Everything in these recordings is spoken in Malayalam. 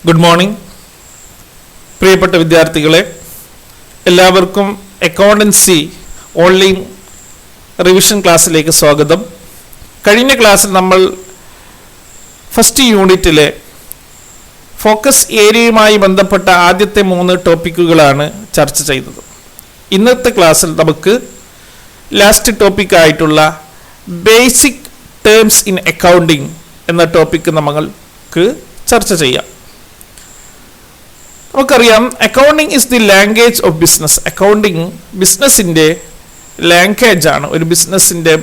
ഗുഡ് മോർണിംഗ് പ്രിയപ്പെട്ട വിദ്യാർത്ഥികളെ, എല്ലാവർക്കും അക്കൗണ്ടൻസി ഓൺലൈൻ റിവിഷൻ ക്ലാസ്സിലേക്ക് സ്വാഗതം. കഴിഞ്ഞ ക്ലാസ്സിൽ നമ്മൾ ഫസ്റ്റ് യൂണിറ്റിലെ ഫോക്കസ് ഏരിയയുമായി ബന്ധപ്പെട്ട ആദ്യത്തെ 3 ടോപ്പിക്കുകളാണ് ചർച്ച ചെയ്തത്. ഇന്നത്തെ ക്ലാസ്സിൽ നമുക്ക് ലാസ്റ്റ് ടോപ്പിക്കായിട്ടുള്ള ബേസിക് ടേംസ് ഇൻ അക്കൗണ്ടിങ് എന്ന ടോപ്പിക്ക് നമ്മൾക്ക് ചർച്ച ചെയ്യാം. നമുക്കറിയാം, accounting is the language of business. Accounting ബിസിനസ്സിൻ്റെ ലാംഗ്വേജ് ആണ്. ഒരു ബിസിനസ്സിൻ്റെ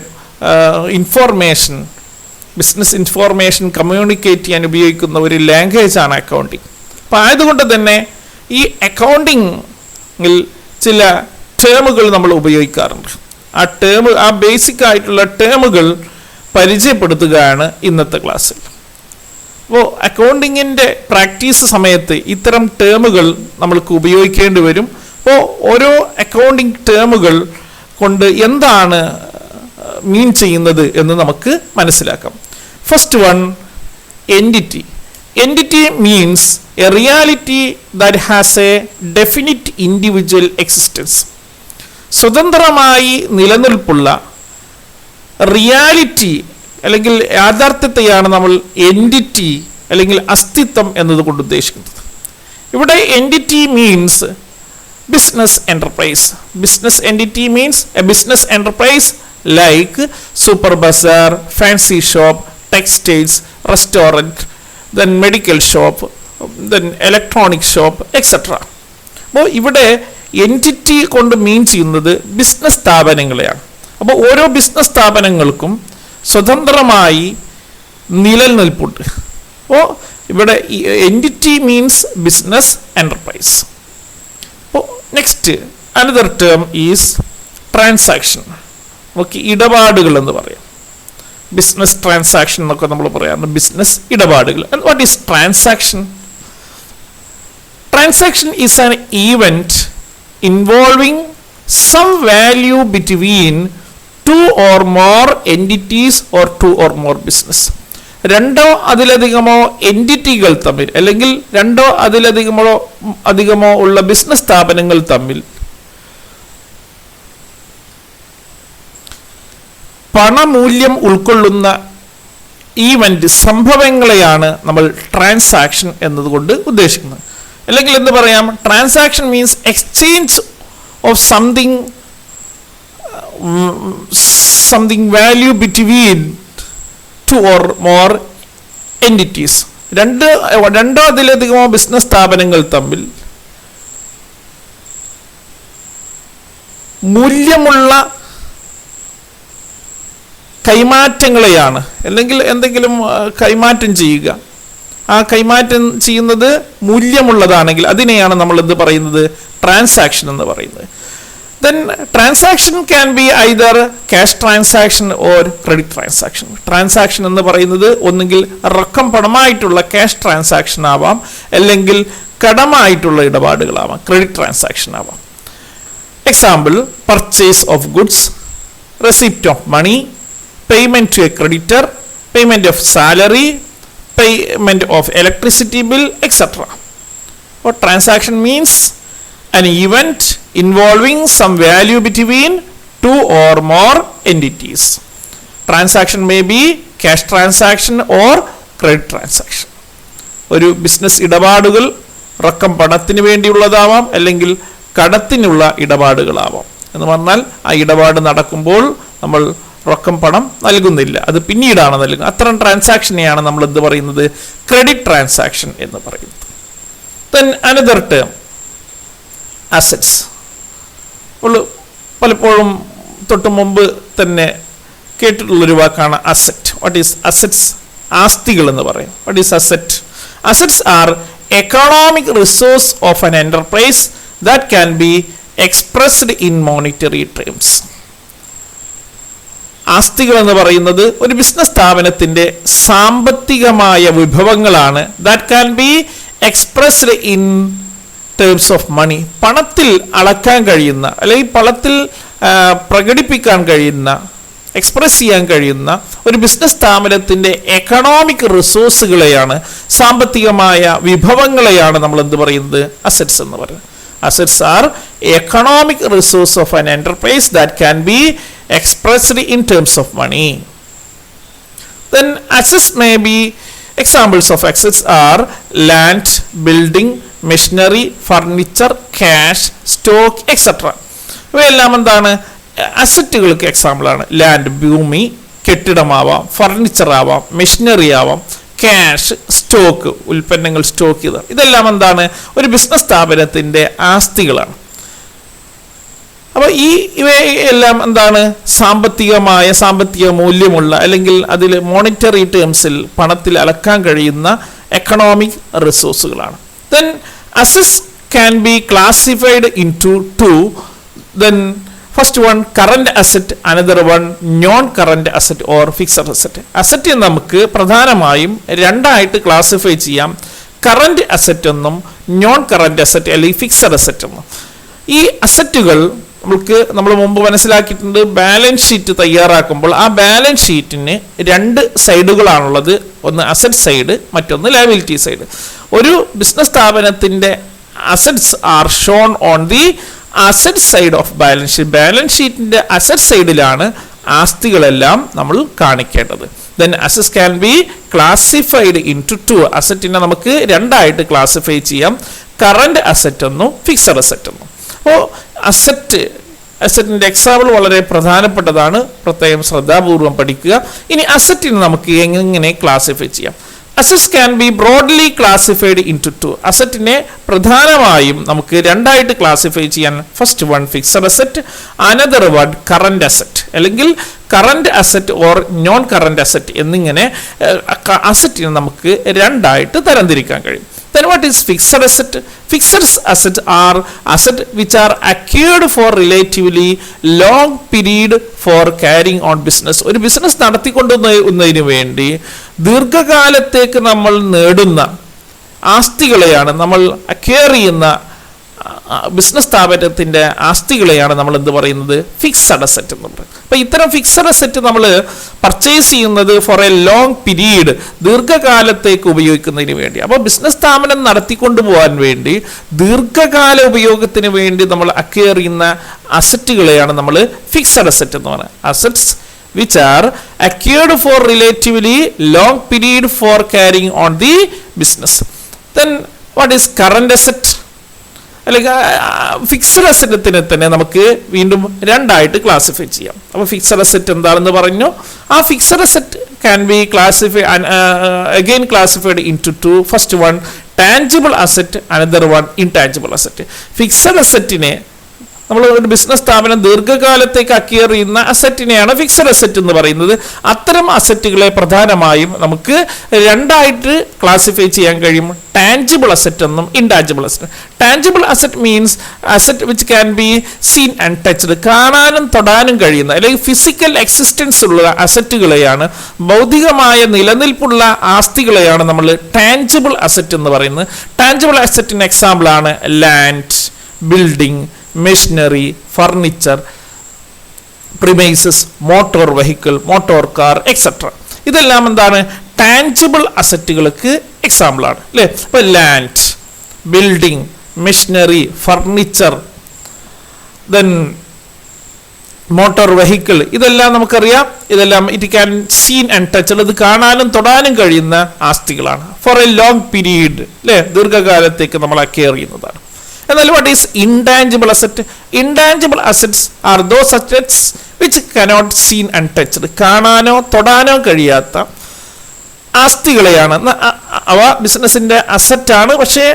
ബിസിനസ് ഇൻഫോർമേഷൻ കമ്മ്യൂണിക്കേറ്റ് ചെയ്യാൻ ഉപയോഗിക്കുന്ന ഒരു ലാംഗ്വേജ് ആണ് അക്കൗണ്ടിങ്. അപ്പം ആയതുകൊണ്ട് തന്നെ ഈ അക്കൗണ്ടിങ്ങിൽ ചില ടേമുകൾ നമ്മൾ ഉപയോഗിക്കാറുണ്ട്. ആ ബേസിക് ആയിട്ടുള്ള ടേമുകൾ പരിചയപ്പെടുത്തുകയാണ് ഇന്നത്തെ ക്ലാസ്സിൽ. അപ്പോൾ അക്കൗണ്ടിങ്ങിൻ്റെ പ്രാക്ടീസ് സമയത്ത് ഇത്തരം ടേമുകൾ നമ്മൾക്ക് ഉപയോഗിക്കേണ്ടി വരും. അപ്പോൾ ഓരോ അക്കൗണ്ടിങ് ടേമുകൾ കൊണ്ട് എന്താണ് മീൻ ചെയ്യുന്നത് എന്ന് നമുക്ക് മനസ്സിലാക്കാം. First one, entity. Entity means A reality that has A definite individual existence. സ്വതന്ത്രമായി നിലനിൽപ്പുള്ള റിയാലിറ്റി അല്ലെങ്കിൽ യാഥാർത്ഥ്യത്തെയാണ് നമ്മൾ എൻറ്റിറ്റി അല്ലെങ്കിൽ അസ്തിത്വം എന്നതുകൊണ്ട് ഉദ്ദേശിക്കുന്നത്. ഇവിടെ entity means business enterprise. Business entity means A business enterprise like super Bazar, fancy shop, textiles, restaurant, then medical shop, then electronic shop, etcetera. അപ്പോൾ ഇവിടെ എൻറ്റിറ്റി കൊണ്ട് മീൻ ചെയ്യുന്നത് ബിസിനസ് സ്ഥാപനങ്ങളെയാണ്. അപ്പോൾ ഓരോ ബിസിനസ് സ്ഥാപനങ്ങൾക്കും സ്വതന്ത്രമായി നിലനിൽപ്പുണ്ട്. അപ്പോൾ ഇവിടെ എൻറ്റിറ്റി മീൻസ് ബിസിനസ് എൻ്റർപ്രൈസ്. അപ്പോൾ next another term is transaction. നമുക്ക് ഇടപാടുകൾ എന്ന് പറയാം. ബിസിനസ് ട്രാൻസാക്ഷൻ എന്നൊക്കെ നമ്മൾ പറയാറുണ്ട്. ബിസിനസ് ഇടപാടുകൾ. What is transaction? Transaction is an event involving some value between 2 or more entities or 2 or more business. 2 അതിലധികമോ എൻറ്റിറ്റികൾ തമ്മിൽ അല്ലെങ്കിൽ 2 അതിലധികമോ ഉള്ള ബിസിനസ് സ്ഥാപനങ്ങൾ തമ്മിൽ പണമൂല്യം ഉൾക്കൊള്ളുന്ന ഈവന്റ് സംഭവങ്ങളെയാണ് നമ്മൾ ട്രാൻസാക്ഷൻ എന്നതുകൊണ്ട് ഉദ്ദേശിക്കുന്നത്. അല്ലെങ്കിൽ എന്ന് പറയാം, transaction means exchange of something value between 2 or more entities. 2 അതിലധികമോ ബിസിനസ് സ്ഥാപനങ്ങൾ തമ്മിൽ മൂല്യമുള്ള കൈമാറ്റങ്ങളെയാണ്, അല്ലെങ്കിൽ എന്തെങ്കിലും കൈമാറ്റം ചെയ്യുക. ആ കൈമാറ്റം ചെയ്യുന്നത് മൂല്യമുള്ളതാണെങ്കിൽ അതിനെയാണ് നമ്മൾ എന്ത് പറയുന്നത്? ട്രാൻസാക്ഷൻ എന്ന് പറയുന്നത്. Then transaction can be either cash transaction or credit transaction. Transaction എന്ന് പറയുന്നത് ഒന്നുകിൽ റൊക്കം പണമായിട്ടുള്ള ക്യാഷ് ട്രാൻസാക്ഷൻ ആവാം, അല്ലെങ്കിൽ കടമായിട്ടുള്ള ഇടപാടുകളാവാം, ക്രെഡിറ്റ് ട്രാൻസാക്ഷൻ ആവാം. Example, purchase of goods, receipt of money, payment to a creditor, payment of salary, payment of electricity bill, etcetera. അപ്പോൾ transaction means an event involving some value between 2 or more entities. Transaction may be cash transaction or credit transaction. ഒരു ബിസിനസ് ഇടപാടുകൾ റൊക്കം പണത്തിന് വേണ്ടിയുള്ളതാവാം, അല്ലെങ്കിൽ കടത്തിനുള്ള ഇടപാടുകളാവാം. എന്ന് പറഞ്ഞാൽ ആ ഇടപാട് നടക്കുമ്പോൾ നമ്മൾ റൊക്കം പണം നൽകുന്നില്ല, അത് പിന്നീടാണ് നൽകുന്നത്. അത്തരം ട്രാൻസാക്ഷനെയാണ് നമ്മൾ എന്ത് പറയുന്നത്? ക്രെഡിറ്റ് ട്രാൻസാക്ഷൻ എന്ന് പറയുന്നത്. Then another term, assets. പലപ്പോഴും തൊട്ട് മുമ്പ് തന്നെ കേട്ടിട്ടുള്ളൊരു വാക്കാണ് അസറ്റ്. What is assets? ആസ്തികൾ എന്ന് പറയും. What is asset? Assets are economic resource of an enterprise that can be expressed in monetary terms. ആസ്തികൾ എന്ന് പറയുന്നത് ഒരു ബിസിനസ് സ്ഥാപനത്തിന്റെ സാമ്പത്തികമായ വിഭവങ്ങളാണ്. That can be expressed in terms of money. പണത്തിൽ അളക്കാൻ കഴിയുന്ന അല്ലെങ്കിൽ പണത്തിൽ പ്രകടിപ്പിക്കാൻ കഴിയുന്ന, എക്സ്പ്രസ് ചെയ്യാൻ കഴിയുന്ന ഒരു ബിസിനസ് സ്ഥാപനത്തിന്റെ എക്കണോമിക് റിസോഴ്സുകളെയാണ്, സാമ്പത്തികമായ വിഭവങ്ങളെയാണ് നമ്മൾ എന്ത് പറയുന്നത്? അസറ്റ്സ് എന്ന് പറയുന്നത്. Assets are economic resource of an enterprise that can be expressed in terms of money. Then assets may be, examples of assets are land, building, machinery, furniture, cash, stock, etc. ഇവയെല്ലാം എന്താണ്? അസറ്റുകൾക്ക് എക്സാമ്പിൾ ആണ്. ലാൻഡ്, ഭൂമി, കെട്ടിടമാവാം, ഫർണിച്ചർ ആവാം, മെഷീനറി ആവാം, ക്യാഷ്, സ്റ്റോക്ക്, ഉൽപ്പന്നങ്ങൾ സ്റ്റോക്ക് ചെയ്ത, ഇതെല്ലാം എന്താണ്? ഒരു ബിസിനസ് സ്ഥാപനത്തിന്റെ ആസ്തികളാണ്. അപ്പോൾ ഇവയെല്ലാം എന്താണ്? സാമ്പത്തിക മൂല്യമുള്ള, അല്ലെങ്കിൽ അതിൽ മോണിറ്ററി ടേംസിൽ പണത്തിൽ അളക്കാൻ കഴിയുന്ന എക്കണോമിക് റിസോഴ്സുകളാണ്. Then assets can be classified in two. Then first one current asset, another one non current asset or fixed asset. Asset നമുക്ക് പ്രധാനമായും രണ്ടായിട്ട് ക്ലാസിഫൈ ചെയ്യാം. കറന്റ് അസറ്റ് എന്നും നോൺ കറന്റ് അസറ്റ് അല്ലെങ്കിൽ ഫിക്സഡ് അസറ്റ് എന്നും. ഈ അസറ്റുകൾ നമ്മൾ മുമ്പ് മനസ്സിലാക്കിയിട്ടുണ്ട്. ബാലൻസ് ഷീറ്റ് തയ്യാറാക്കുമ്പോൾ ആ ബാലൻസ് ഷീറ്റിന് രണ്ട് സൈഡുകളാണുള്ളത്. ഒന്ന് അസറ്റ് സൈഡ്, മറ്റൊന്ന് ലയബിലിറ്റി സൈഡ്. ഒരു ബിസിനസ് സ്ഥാപനത്തിന്റെ assets are shown on the asset side of balance sheet. Balance ഷീറ്റിന്റെ അസറ്റ് സൈഡിലാണ് ആസ്തികളെല്ലാം നമ്മൾ കാണിക്കേണ്ടത്. Then assets can be classified in two. അസറ്റിനെ നമുക്ക് രണ്ടായിട്ട് ക്ലാസിഫൈ ചെയ്യാം. കറന്റ് അസറ്റ് എന്നും ഫിക്സഡ് അസറ്റ് എന്നും. അപ്പോൾ അസറ്റിന്റെ എക്സാമ്പിൾ വളരെ പ്രധാനപ്പെട്ടതാണ്, പ്രത്യേകം ശ്രദ്ധാപൂർവം പഠിക്കുക. ഇനി അസറ്റിനെ നമുക്ക് എങ്ങനെ ക്ലാസിഫൈ ചെയ്യാം? Assets can be broadly classified in two. അസറ്റിനെ പ്രധാനമായും നമുക്ക് രണ്ടായിട്ട് ക്ലാസിഫൈ ചെയ്യാൻ. First one fixed asset, another one current asset, അല്ലെങ്കിൽ current asset or non current asset എന്നിങ്ങനെ അസറ്റിനെ നമുക്ക് രണ്ടായിട്ട് തരംതിരിക്കാൻ കഴിയും. Then what is fixed asset? Fixed assets are assets which are acquired for relatively long period for carrying on business. ഒരു ബിസിനസ് നടത്തിക്കൊണ്ടുവന്നതിന് വേണ്ടി ദീർഘകാലത്തേക്ക് നമ്മൾ നേടുന്ന ആസ്തികളെയാണ് നമ്മൾ അക്വയർ ചെയ്യുന്ന ബിസിനസ് സ്ഥാപനത്തിന്റെ ആസ്തികളെയാണ് നമ്മൾ എന്ത് പറയുന്നത്? ഫിക്സഡ് അസറ്റ് എന്ന് പറയുന്നത്. അപ്പൊ ഇത്തരം ഫിക്സഡ് അസറ്റ് നമ്മൾ പർച്ചേസ് ചെയ്യുന്നത് ഫോർ എ ലോങ് പീരീഡ്, ദീർഘകാലത്തേക്ക് ഉപയോഗിക്കുന്നതിന് വേണ്ടി. അപ്പോൾ ബിസിനസ് സ്ഥാപനം നടത്തിക്കൊണ്ടു പോകാൻ വേണ്ടി ദീർഘകാല ഉപയോഗത്തിന് വേണ്ടി നമ്മൾ അക്വയർ ചെയ്യുന്ന അസറ്റുകളെയാണ് നമ്മൾ ഫിക്സഡ് അസറ്റ് എന്ന് പറയുന്നത്. Assets which are acquired for relatively long period for carrying on the business. Then what is current asset? അല്ലെങ്കിൽ ഫിക്സഡ് അസറ്റിനെ തന്നെ നമുക്ക് വീണ്ടും രണ്ടായിട്ട് ക്ലാസിഫൈ ചെയ്യാം. അപ്പോൾ ഫിക്സഡ് അസറ്റ് എന്താണെന്ന് പറഞ്ഞു. ആ fixed asset can be again classified in two. First one tangible asset, another one intangible asset. Fixed അസറ്റിനെ നമ്മൾ ഒരു ബിസിനസ് സ്ഥാപനം ദീർഘകാലത്തേക്ക് അക്വയർ ചെയ്യുന്ന അസറ്റിനെയാണ് ഫിക്സഡ് അസറ്റ് എന്ന് പറയുന്നത്. അത്തരം അസറ്റുകളെ പ്രധാനമായും നമുക്ക് രണ്ടായിട്ട് ക്ലാസിഫൈ ചെയ്യാൻ കഴിയും. ടാഞ്ചിബിൾ അസറ്റ് എന്നും intangible asset. Tangible asset means asset which can be seen and touched, കാണാനും തൊടാനും കഴിയുന്ന അല്ലെങ്കിൽ ഫിസിക്കൽ എക്സിസ്റ്റൻസ് ഉള്ള അസറ്റുകളെയാണ്, ഭൗതികമായ നിലനിൽപ്പുള്ള ആസ്തികളെയാണ് നമ്മൾ ടാഞ്ചിബിൾ അസറ്റ് എന്ന് പറയുന്നത്. ടാഞ്ചിബിൾ അസറ്റിന് എക്സാമ്പിൾ ആണ് land, building, machinery, furniture, premises, motor vehicle, motor car, etcetera. ഇതെല്ലാം എന്താണ്? ടാഞ്ചിബിൾ അസറ്റുകൾക്ക് എക്സാമ്പിൾ ആണ് അല്ലേ. ഇപ്പൊ land, building, machinery, furniture, then motor vehicle, ഇതെല്ലാം നമുക്കറിയാം. ഇതെല്ലാം it can seen and touch, ഇത് കാണാനും തൊടാനും കഴിയുന്ന ആസ്തികളാണ്. ഫോർ എ ലോങ് പീരീഡ് അല്ലേ, ദീർഘകാലത്തേക്ക് നമ്മൾ അക്വയർ ചെയ്യുന്നതാണ്. എന്നാൽ what is intangible asset? Intangible assets are those assets which cannot seen and touched, കാണാനോ തൊടാനോ കഴിയാത്ത ആസ്തികളെയാണ്. അവ ബിസിനസിന്റെ അസറ്റാണ്, പക്ഷേ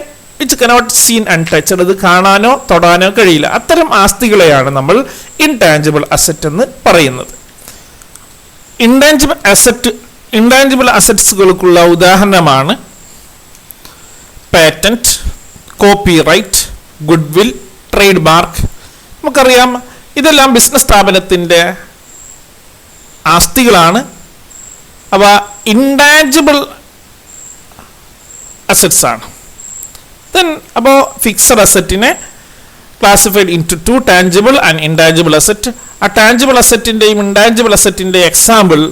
which cannot seen and touched, ഇത് കാണാനോ തൊടാനോ കഴിയില്ല. അത്തരം ആസ്തികളെയാണ് നമ്മൾ ഇൻടാഞ്ചിബിൾ അസറ്റ് എന്ന് പറയുന്നത്. ഇൻടാഞ്ചിബിൾ അസറ്റ്സുകൾക്കുള്ള ഉദാഹരണമാണ് patent, copyright, goodwill, trade mark. നമുക്കറിയാം ഇതെല്ലാം ബിസിനസ് സ്ഥാപനത്തിന്റെ ആസ്തികളാണ്. അവ ഇൻടാഞ്ചിബിൾ അസറ്റ്സ് ആണ്. ദെൻ അപ്പോൾ ഫിക്സഡ് അസറ്റിനെ classified in two tangible and intangible asset. ആ ടാഞ്ചിബിൾ അസറ്റിൻ്റെയും ഇൻടാഞ്ചിബിൾ അസറ്റിൻ്റെ എക്സാമ്പിൾ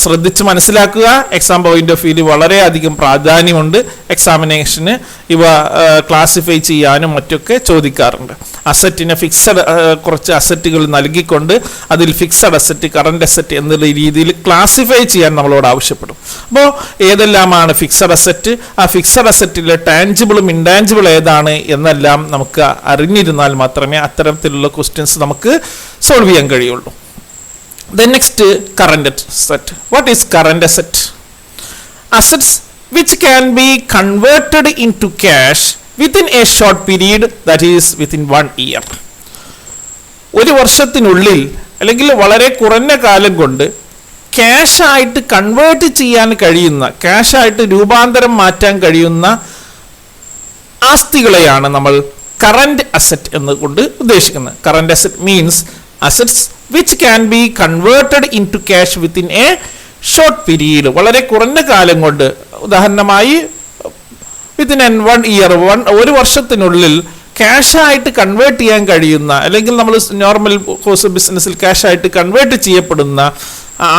ശ്രദ്ധിച്ച് മനസ്സിലാക്കുക. എക്സാം പോയിന്റ് ഓഫ് വ്യൂ വളരെയധികം പ്രാധാന്യമുണ്ട്. എക്സാമിനേഷന് ഇവ ക്ലാസിഫൈ ചെയ്യാനും മറ്റൊക്കെ ചോദിക്കാറുണ്ട്. അസറ്റിനെ ഫിക്സഡ് കുറച്ച് അസറ്റുകൾ നൽകിക്കൊണ്ട് അതിൽ ഫിക്സഡ് അസറ്റ്, കറണ്ട് അസറ്റ് എന്നുള്ള രീതിയിൽ ക്ലാസിഫൈ ചെയ്യാൻ നമ്മളോട് ആവശ്യപ്പെടും. അപ്പോൾ ഏതെല്ലാമാണ് ഫിക്സഡ് അസറ്റ്, ആ ഫിക്സഡ് അസറ്റിലെ ടാഞ്ചിബിളും ഇൻടാഞ്ചിബിൾ ഏതാണ് എന്നെല്ലാം നമുക്ക് അറിഞ്ഞിരുന്നാൽ മാത്രമേ അത്തരത്തിലുള്ള ക്വസ്റ്റ്യൻസ് നമുക്ക് സോൾവ് ചെയ്യാൻ കഴിയുള്ളൂ. The next, current asset. What is current asset? Assets which can be converted into cash within a short period, that is within 1 year. ഒരു വർഷത്തിനുള്ളിൽ അല്ലെങ്കിൽ വളരെ കുറഞ്ഞ കാലം കൊണ്ട് ക്യാഷായിട്ട് കൺവേർട്ട് ചെയ്യാൻ കഴിയുന്ന, ക്യാഷായിട്ട് രൂപാന്തരം മാറ്റാൻ കഴിയുന്ന ആസ്തികളെയാണ് നമ്മൾ കറന്റ് അസറ്റ് എന്നുകൊണ്ട് ഉദ്ദേശിക്കുന്നത്. Current asset means assets which can be converted into cash within a short period. വളരെ കുറഞ്ഞ കാലം കൊണ്ട്, ഉദാഹരണമായി വിത്തിൻ 1 year, ഒരു വർഷത്തിനുള്ളിൽ ക്യാഷായിട്ട് കൺവേർട്ട് ചെയ്യാൻ കഴിയുന്ന, അല്ലെങ്കിൽ നമ്മൾ നോർമൽ കോഴ്സ് ബിസിനസ്സിൽ ക്യാഷായിട്ട് കൺവേർട്ട് ചെയ്യപ്പെടുന്ന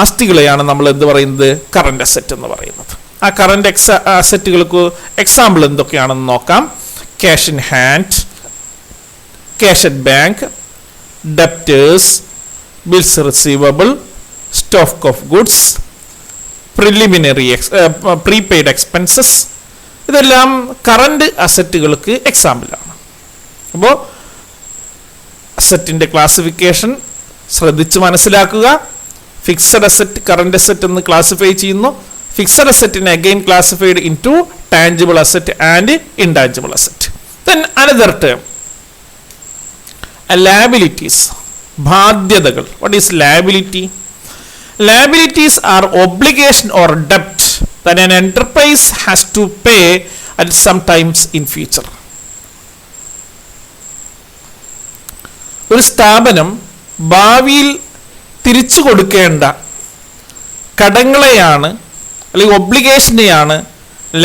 ആസ്തികളെയാണ് നമ്മൾ എന്ത് പറയുന്നത്, കറന്റ് അസറ്റ് എന്ന് പറയുന്നത്. ആ കറന്റ് അസറ്റുകൾക്ക് എക്സാമ്പിൾ എന്തൊക്കെയാണെന്ന് നോക്കാം. Cash in hand, cash at bank, debtors, bills receivable, stock of goods, preliminary prepaid expenses, ഇതെല്ലാം കറണ്ട് അസറ്റുകൾക്ക് എക്സാമ്പിളാണ്. അപ്പോൾ അസറ്റിൻ്റെ ക്ലാസിഫിക്കേഷൻ ശ്രദ്ധിച്ച് മനസ്സിലാക്കുക. ഫിക്സഡ് അസറ്റ്, കറണ്ട് അസറ്റ് എന്ന് ക്ലാസിഫൈ ചെയ്യുന്നു. ഫിക്സഡ് അസറ്റിനെ again classified in two tangible asset and intangible asset. Then another term, liabilities, ബാധ്യതകൾ. What is liability? Liabilities are obligation or debt that an enterprise has to pay at some times in future. ഒരു സ്ഥാപനം ഭാവിയിൽ തിരിച്ചു കൊടുക്കേണ്ട കടങ്ങളെയാണ് അല്ലെങ്കിൽ ഒബ്ലിഗേഷനെയാണ്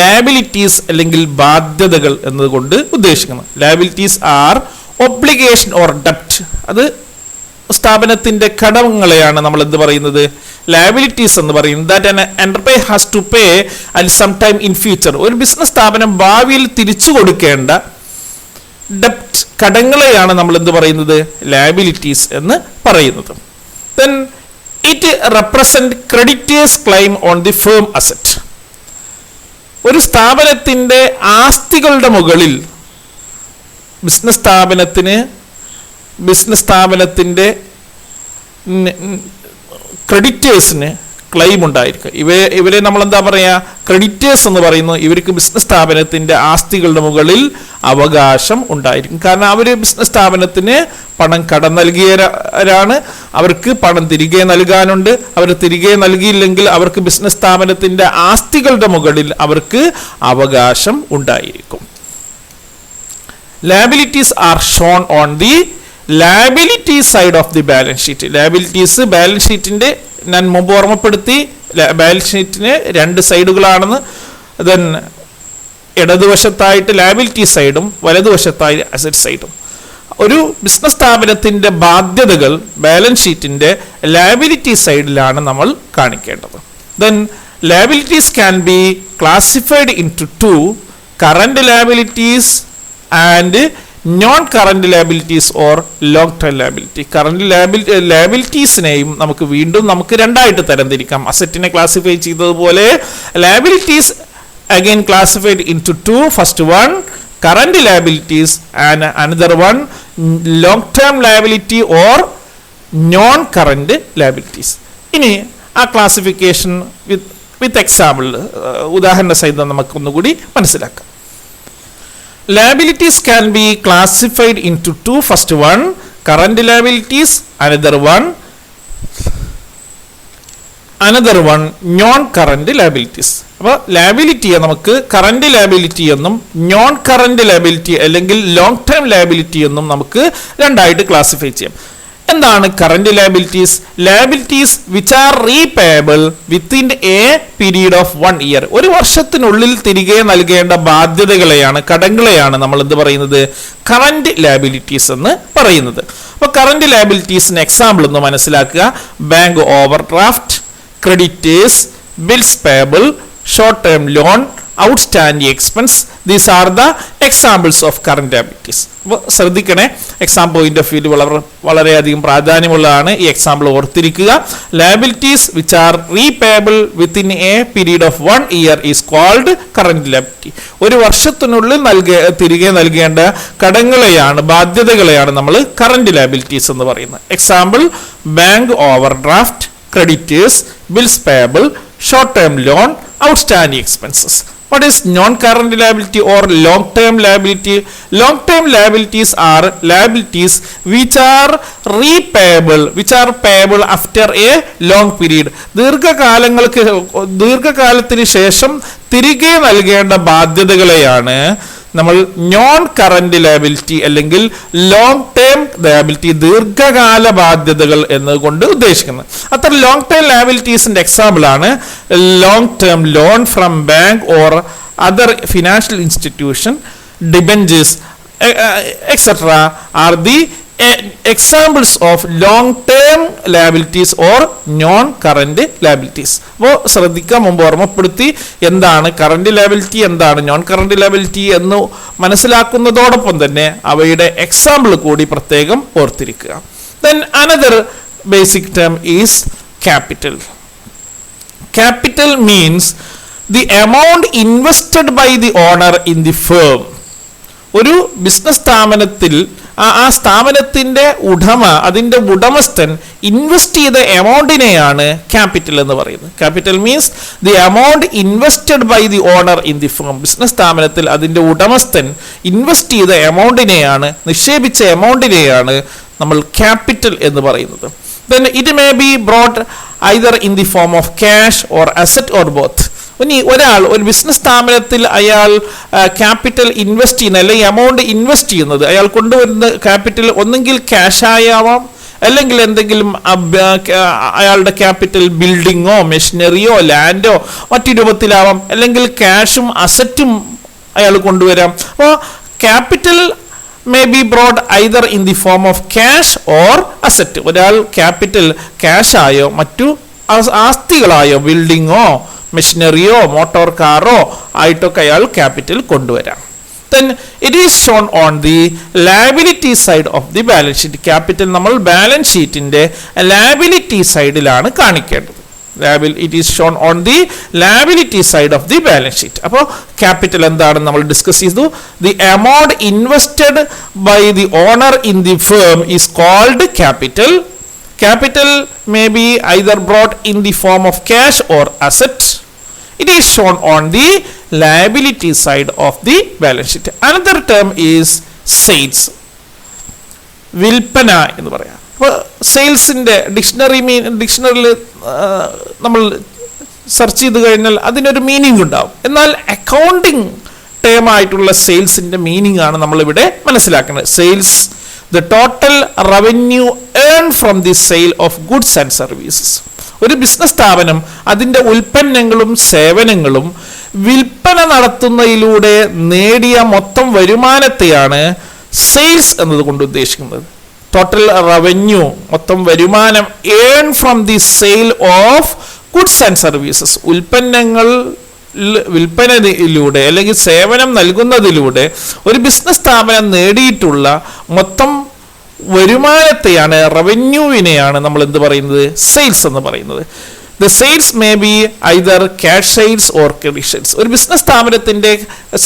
ലയബിലിറ്റീസ് അല്ലെങ്കിൽ ബാധ്യതകൾ എന്നതുകൊണ്ട് ഉദ്ദേശിക്കുന്നത്. ലയബിലിറ്റീസ് ആർ ഒബ്ലിഗേഷൻ ഓർ ഡെപ്റ്റ്. അത് സ്ഥാപനത്തിന്റെ കടങ്ങളെയാണ് നമ്മൾ എന്ത് പറയുന്നത്, ലയബിലിറ്റീസ് എന്ന് പറയുന്നത്. That an enterprise has to pay at some time in future. ഒരു ബിസിനസ് സ്ഥാപനം ഭാവിയിൽ തിരിച്ചു കൊടുക്കേണ്ട ഡെപ്റ്റ്, കടങ്ങളെയാണ് നമ്മൾ എന്ത് പറയുന്നത്, ലയബിലിറ്റീസ് എന്ന് പറയുന്നത്. Then it represent creditors claim on the firm asset. ഒരു സ്ഥാപനത്തിന്റെ ആസ്തികളുടെ മുകളിൽ ബിസിനസ് സ്ഥാപനത്തിൻ്റെ ക്രെഡിറ്റേഴ്സിന് ക്ലെയിം ഉണ്ടായിരിക്കും. ഇവരെ നമ്മൾ എന്താ പറയുക, ക്രെഡിറ്റേഴ്സ് എന്ന് പറയുന്നു. ഇവർക്ക് ബിസിനസ് സ്ഥാപനത്തിൻ്റെ ആസ്തികളുടെ മുകളിൽ അവകാശം ഉണ്ടായിരിക്കും. കാരണം അവർ ബിസിനസ് സ്ഥാപനത്തിന് പണം കടം നൽകിയവരാണ്. അവർക്ക് പണം തിരികെ നൽകാനുണ്ട്. അവർ തിരികെ നൽകിയില്ലെങ്കിൽ അവർക്ക് ബിസിനസ് സ്ഥാപനത്തിൻ്റെ ആസ്തികളുടെ മുകളിൽ അവർക്ക് അവകാശം ഉണ്ടായിരിക്കും. Liabilities are shown on the liability side of the balance sheet. Liabilities balance ഷീറ്റിന്റെ ഞാൻ മുമ്പ് ഓർമ്മപ്പെടുത്തി, ബാലൻസ് ഷീറ്റിന് 2 സൈഡുകളാണെന്ന്. ദെൻ ഇടതുവശത്തായിട്ട് ലയബിലിറ്റി സൈഡും വലതുവശത്തായി അസറ്റ് സൈഡും. ഒരു ബിസിനസ് സ്ഥാപനത്തിന്റെ ബാധ്യതകൾ ബാലൻസ് ഷീറ്റിന്റെ ലയബിലിറ്റി സൈഡിലാണ് നമ്മൾ കാണിക്കേണ്ടത്. Then liabilities can be classified into 2, current liabilities and non current liabilities or long term liability. Current ലയബിലിറ്റീസിനെയും നമുക്ക് രണ്ടായിട്ട് തരംതിരിക്കാം. അസറ്റിനെ ക്ലാസിഫൈ ചെയ്തതുപോലെ liabilities again classified into 2. First one current liabilities and another one long term liability or non current liabilities. ഇനി ആ ക്ലാസിഫിക്കേഷൻ വിത്ത് എക്സാമ്പിൾ, ഉദാഹരണ സഹിതം നമുക്കൊന്നുകൂടി മനസ്സിലാക്കാം. Liabilities can be classified into 2. First one, current liabilities, another one non-current liabilities. അപ്പോൾ ലയബിലിറ്റിയെ നമുക്ക് കറന്റ് ലയബിലിറ്റി എന്നും നോൺ കറന്റ് ലയബിലിറ്റി അല്ലെങ്കിൽ ലോങ് ടേം ലയബിലിറ്റി എന്നും നമുക്ക് രണ്ടായിട്ട് ക്ലാസിഫൈ ചെയ്യാം. എന്താണ് current liabilities? Liabilities which are repayable within a period of 1 year. ഒരു വർഷത്തിനുള്ളിൽ തിരികെ നൽകേണ്ട ബാധ്യതകളെയാണ്, കടങ്ങളെയാണ് നമ്മൾ എന്ത് പറയുന്നത്? കറന്റ് ലയബിലിറ്റീസ് എന്ന് പറയുന്നത്. അപ്പോൾ കറന്റ് ലയബിലിറ്റീസിന് എക്സാമ്പിൾ ഒന്ന് മനസ്സിലാക്കുക. Bank over draft, creditors, bills payable, short term loan, outstanding expense. These are the examples of current liabilities. അപ്പോൾ ശ്രദ്ധിക്കണേ, എക്സാം പോയിന്റ് ഓഫ് വ്യൂ വളരെയധികം പ്രാധാന്യമുള്ളതാണ്. ഈ എക്സാമ്പിൾ ഓർത്തിരിക്കുക. Liabilities which are repayable within a period of 1 year is called current liability. ഒരു വർഷത്തിനുള്ളിൽ തിരികെ നൽകേണ്ട കടങ്ങളെയാണ്, ബാധ്യതകളെയാണ് നമ്മൾ കറന്റ് ലയബിലിറ്റീസ് എന്ന് പറയുന്നത്. Example: bank over draft, creditors, bills payable, short term loan, outstanding expenses. What is non-current liability or long-term liability? Long-term liabilities are liabilities which are repayable, which are payable after a long period. ദീർഘകാലത്തിന് ശേഷം തിരികെ നൽകേണ്ട ബാധ്യതകളെയാണ് നമ്മൾ നോൺ കറന്റ് ലയബിലിറ്റി അല്ലെങ്കിൽ ലോങ് ടേം ലയബിലിറ്റി, ദീർഘകാല ബാധ്യതകൾ എന്നതുകൊണ്ട് ഉദ്ദേശിക്കുന്നത്. അത്ര ലോങ് ടേം ലയബിലിറ്റീസിന്റെ എക്സാമ്പിൾ ആണ് long term loan from bank or other financial institution, debentures etcetera are the examples of long term liabilities or non current liabilities. അപ്പോൾ ശ്രദ്ധിക്കാൻ മുമ്പ് ഓർമ്മപ്പെടുത്തി എന്താണ് കറന്റ് ലയബിലിറ്റി, എന്താണ് നോൺ കറന്റ് ലയബിലിറ്റി എന്ന് മനസ്സിലാക്കുന്നതോടൊപ്പം തന്നെ അവയുടെ എക്സാമ്പിൾ കൂടി പ്രത്യേകം ഓർത്തിരിക്കുക. Then another basic term is capital. Capital means the amount invested by the owner in the firm. ഒരു ബിസിനസ് സ്ഥാപനത്തിൽ ആ സ്ഥാപനത്തിന്റെ ഉടമ, അതിന്റെ ഉടമസ്ഥൻ ഇൻവെസ്റ്റ് ചെയ്ത എമൗണ്ടിനെയാണ് ക്യാപിറ്റൽ എന്ന് പറയുന്നത്. Capital means the amount invested by the owner in the firm. Business സ്ഥാപനത്തിൽ അതിന്റെ ഉടമസ്ഥൻ ഇൻവെസ്റ്റ് ചെയ്ത എമൗണ്ടിനെയാണ്, നിക്ഷേപിച്ച എമൗണ്ടിനെയാണ് നമ്മൾ ക്യാപിറ്റൽ എന്ന് പറയുന്നത്. Then it may be brought either in the form of cash or asset or both. ഒരാൾ ഒരു ബിസിനസ് സ്ഥാപനത്തിൽ അയാൾ ക്യാപിറ്റൽ ഇൻവെസ്റ്റ് ചെയ്യുന്ന അല്ലെങ്കിൽ എമൗണ്ട് ഇൻവെസ്റ്റ് ചെയ്യുന്നത്, അയാൾ കൊണ്ടുവരുന്ന ക്യാപിറ്റൽ ഒന്നെങ്കിൽ ക്യാഷായാവാം, അല്ലെങ്കിൽ എന്തെങ്കിലും അയാളുടെ ക്യാപിറ്റൽ ബിൽഡിങ്ങോ മെഷീനറിയോ ലാൻഡോ മറ്റു രൂപത്തിലാവാം, അല്ലെങ്കിൽ ക്യാഷും അസറ്റും അയാൾ കൊണ്ടുവരാം. അപ്പോൾ capital may be brought either in the form of cash or asset. ഒരാൾ ക്യാപിറ്റൽ ക്യാഷ് ആയോ മറ്റു ആസ്തികളായോ, ബിൽഡിങ്ങോ മെഷീനറിയോ മോട്ടോർ കാറോ ആയിട്ടൊക്കെ അയാൾ ക്യാപിറ്റൽ കൊണ്ടുവരാം. Then it is shown on the liability side of the balance sheet. Capital നമ്മൾ ബാലൻസ് ഷീറ്റിന്റെ ലയബിലിറ്റി സൈഡിലാണ് കാണിക്കേണ്ടത്. It is shown on the liability side of the balance sheet. അപ്പോൾ ക്യാപിറ്റൽ എന്താണെന്ന് നമ്മൾ ഡിസ്കസ് ചെയ്തു. The amount invested by the owner in the firm is called capital. Capital may be either brought in the form of cash or asset. It is shown on the liability side of the balance sheet. Another term is sales. വിൽപ്പന എന്ന് പറയാം. അപ്പോൾ സെയിൽസിൻ്റെ ഡിക്ഷണറിയിൽ നമ്മൾ സെർച്ച് ചെയ്ത് കഴിഞ്ഞാൽ അതിനൊരു മീനിങ് ഉണ്ടാവും. എന്നാൽ അക്കൗണ്ടിങ് ടേം ആയിട്ടുള്ള സെയിൽസിൻ്റെ മീനിങ് ആണ് നമ്മളിവിടെ മനസ്സിലാക്കുന്നത്. Sales, the total revenue earned from the sale of goods and services. ഒരു ബിസിനസ് സ്ഥാപനം അതിൻ്റെ ഉൽപ്പന്നങ്ങളും സേവനങ്ങളും വിൽപ്പന നടത്തുന്നതിലൂടെ നേടിയ മൊത്തം വരുമാനത്തെയാണ് സെയിൽസ് എന്നതുകൊണ്ട് ഉദ്ദേശിക്കുന്നത്. ടോട്ടൽ റവന്യൂ, മൊത്തം വരുമാനം earn from the sale of goods and services. വിൽപ്പനയിലൂടെ അല്ലെങ്കിൽ സേവനം നൽകുന്നതിലൂടെ ഒരു ബിസിനസ് സ്ഥാപനം നേടിയിട്ടുള്ള മൊത്തം വരുമാനത്തെയാണ്, റവന്യൂവിനെയാണ് നമ്മൾ എന്ത് പറയുന്നത്, സെയിൽസ് എന്ന് പറയുന്നത്. The sales may be either cash sales or credit sales. ഒരു ബിസിനസ് സ്ഥാപനത്തിന്റെ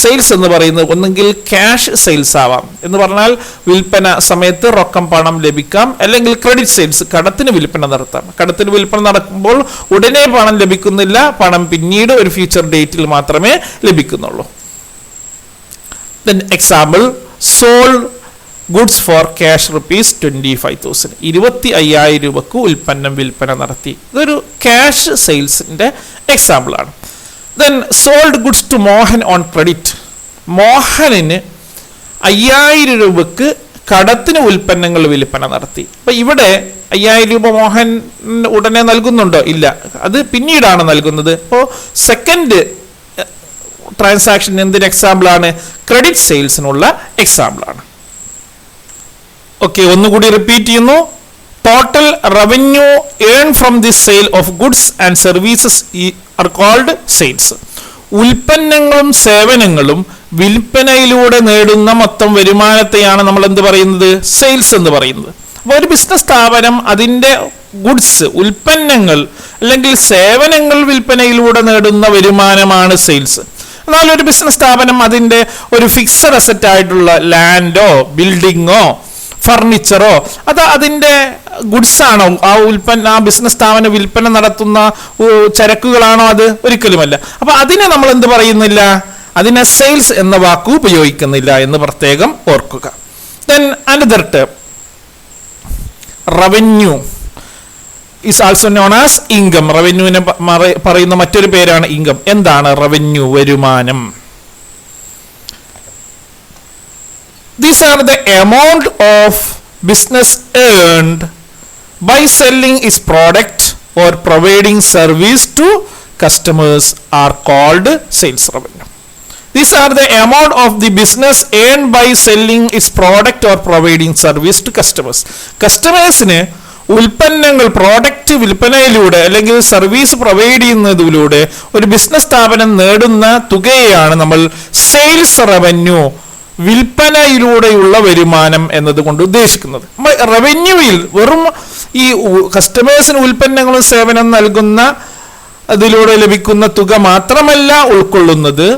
സെയിൽസ് എന്ന് പറയുന്നത് ഒന്നെങ്കിൽ ക്യാഷ് സെയിൽസ് ആവാം, എന്ന് പറഞ്ഞാൽ വിൽപ്പന സമയത്ത് റൊക്കം പണം ലഭിക്കാം, അല്ലെങ്കിൽ ക്രെഡിറ്റ് സെയിൽസ്, കടത്തിന് വിൽപ്പന നടത്താം. കടത്തിന് വിൽപ്പന നടക്കുമ്പോൾ ഉടനെ പണം ലഭിക്കുന്നില്ല, പണം പിന്നീട് ഒരു ഫ്യൂച്ചർ ഡേറ്റിൽ മാത്രമേ ലഭിക്കുന്നുള്ളൂ. Then example, sold goods for cash rupees 25,000. 25,000 രൂപക്ക് ഉൽപ്പന്നം വിൽപ്പന നടത്തി. ഇതൊരു ക്യാഷ് സെയിൽസിന്റെ എക്സാമ്പിൾ ആണ്. Then sold goods to Mohan on credit. മോഹനിന് 5,000 രൂപക്ക് കടത്തിന് ഉൽപ്പന്നങ്ങൾ വിൽപ്പന നടത്തി. അപ്പൊ ഇവിടെ 5000 രൂപ മോഹൻ ഉടനെ നൽകുന്നുണ്ടോ? ഇല്ല, അത് പിന്നീടാണ് നൽകുന്നത്. അപ്പോൾ സെക്കൻഡ് ട്രാൻസാക്ഷൻ എന്തിന് എക്സാമ്പിൾ ആണ്? ക്രെഡിറ്റ് സെയിൽസിനുള്ള എക്സാമ്പിൾ ആണ്. ഓക്കെ, ഒന്നുകൂടി റിപ്പീറ്റ് ചെയ്യുന്നു. Total revenue earn from the sale of goods and services are called sales. ഉൽപ്പന്നങ്ങളും സേവനങ്ങളും വിൽപ്പനയിലൂടെ നേടുന്ന മൊത്തം വരുമാനത്തെയാണ് നമ്മൾ എന്ത് പറയുന്നത്? സെയിൽസ് എന്ന് പറയുന്നത്. അപ്പോൾ ഒരു ബിസിനസ് സ്ഥാപനം അതിൻ്റെ ഗുഡ്സ്, ഉൽപ്പന്നങ്ങൾ അല്ലെങ്കിൽ സേവനങ്ങൾ വിൽപ്പനയിലൂടെ നേടുന്ന വരുമാനമാണ് സെയിൽസ്. എന്നാൽ ഒരു ബിസിനസ് സ്ഥാപനം അതിൻ്റെ ഒരു ഫിക്സഡ് അസറ്റ് ആയിട്ടുള്ള ലാൻഡോ ബിൽഡിങ്ങോ ഫർണിച്ചറോ അത് അതിൻ്റെ ഗുഡ്സ് ആണോ? ആ ബിസിനസ് സ്ഥാപനം വിൽപ്പന നടത്തുന്ന ചരക്കുകളാണോ? അത് ഒരിക്കലുമല്ല. അപ്പൊ അതിനെ നമ്മൾ എന്ത് പറയുന്നില്ല? അതിനെ സെയിൽസ് എന്ന വാക്ക് ഉപയോഗിക്കുന്നില്ല എന്ന് പ്രത്യേകം ഓർക്കുക. Then another term revenue is also known as income. റവന്യൂവിനെ പറയുന്ന മറ്റൊരു പേരാണ് ഇൻകം. എന്താണ് റവന്യൂ? വരുമാനം. These are the amount of business earned by selling its product or providing service to customers are called sales revenue. These are the amount of the business earned by selling its product or providing service to customers. കസ്റ്റമേഴ്സിന് ഉൽപ്പന്നങ്ങൾ പ്രോഡക്റ്റ് വിൽപ്പനയിലൂടെ അല്ലെങ്കിൽ സർവീസ് പ്രൊവൈഡ് ചെയ്യുന്നതിലൂടെ ഒരു ബിസിനസ് സ്ഥാപനം നേടുന്ന തുകയാണ് നമ്മൾ സെയിൽസ് റവന്യൂ, വിൽപ്പനയിലൂടെയുള്ള വരുമാനം എന്നതുകൊണ്ട് ഉദ്ദേശിക്കുന്നത്. റവന്യൂവിൽ വെറും ഈ കസ്റ്റമേഴ്സിന് ഉൽപ്പന്നങ്ങളും സേവനം നൽകുന്ന അതിലൂടെ ലഭിക്കുന്ന തുക മാത്രമല്ല ഉൾക്കൊള്ളുന്നത്.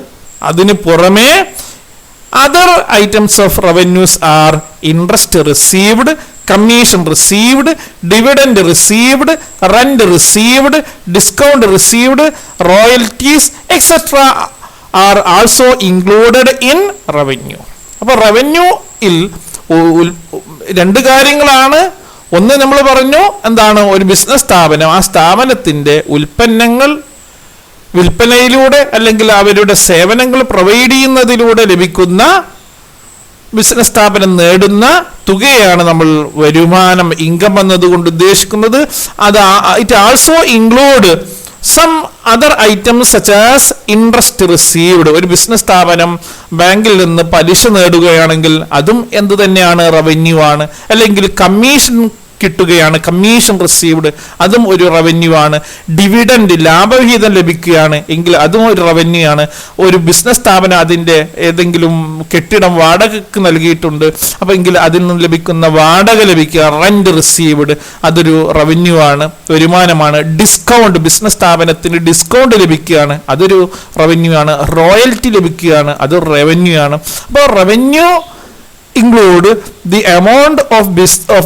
അതിന് പുറമെ other items of revenues are interest received, commission received, dividend received, rent received, discount received, royalties etcetera are also included in revenue. അപ്പോൾ റവന്യൂയിൽ രണ്ട് കാര്യങ്ങളാണ്. ഒന്ന് നമ്മൾ പറഞ്ഞു എന്താണ്? ഒരു ബിസിനസ് സ്ഥാപനം ആ സ്ഥാപനത്തിൻ്റെ ഉൽപ്പന്നങ്ങൾ വിൽപ്പനയിലൂടെ അല്ലെങ്കിൽ അവരുടെ സേവനങ്ങൾ പ്രൊവൈഡ് ചെയ്യുന്നതിലൂടെ ലഭിക്കുന്ന ബിസിനസ് സ്ഥാപനം നേടുന്ന തുകയാണ് നമ്മൾ വരുമാനം, ഇൻകം എന്നതുകൊണ്ട് ഉദ്ദേശിക്കുന്നത്. അത് it also include some other items such as interest received. ഒരു ബിസിനസ് സ്ഥാപനം ബാങ്കിൽ നിന്ന് പലിശ നേടുകയാണെങ്കിൽ അതും എന്ത് തന്നെയാണ്? റവന്യൂ ആണ്. അല്ലെങ്കിൽ കമ്മീഷൻ കിട്ടുകയാണ്, കമ്മീഷൻ റിസീവ്ഡ്, അതും ഒരു റവന്യൂ ആണ്. ഡിവിഡൻഡ്, ലാഭവിഹിതം ലഭിക്കുകയാണ് എങ്കിൽ അതും ഒരു റവന്യൂ ആണ്. ഒരു ബിസിനസ് സ്ഥാപനം അതിൻ്റെ ഏതെങ്കിലും കെട്ടിടം വാടകയ്ക്ക് നൽകിയിട്ടുണ്ട്, അപ്പോൾ എങ്കിൽ അതിൽ നിന്ന് ലഭിക്കുന്ന വാടക ലഭിക്കുക, റെന്റ് റിസീവ്ഡ്, അതൊരു റവന്യൂ ആണ്, വരുമാനമാണ്. ഡിസ്കൗണ്ട്, ബിസിനസ് സ്ഥാപനത്തിന് ഡിസ്കൗണ്ട് ലഭിക്കുകയാണ്, അതൊരു റവന്യൂ ആണ്. റോയൽറ്റി ലഭിക്കുകയാണ്, അതൊരു റവന്യൂ ആണ്. അപ്പോൾ revenue include the amount of